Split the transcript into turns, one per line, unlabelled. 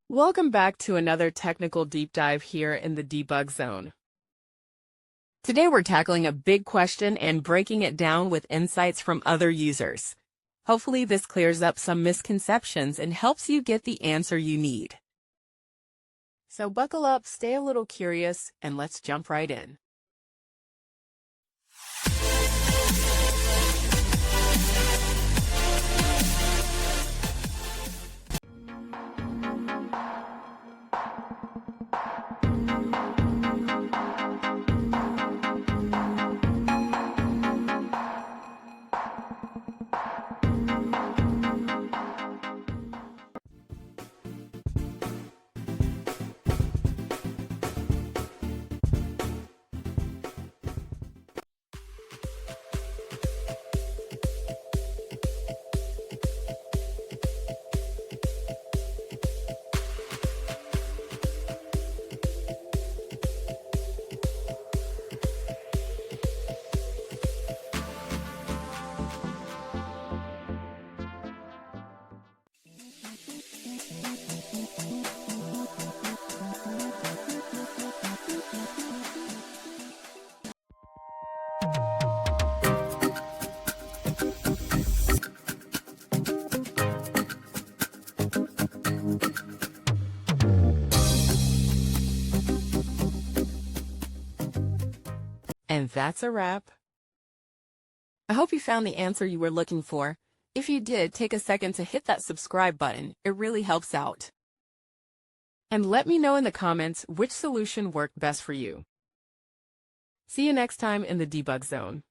Welcome back to another technical deep dive here in the debug zone. Today we're tackling a big question and breaking it down with insights from other users. Hopefully this clears up some misconceptions and helps you get the answer you need. So buckle up, stay a little curious, and let's jump right in. And that's a wrap. I hope you found the answer you were looking for. If you did, take a second to hit that subscribe button. It really helps out. And let me know in the comments which solution worked best for you. See you next time in the debug zone.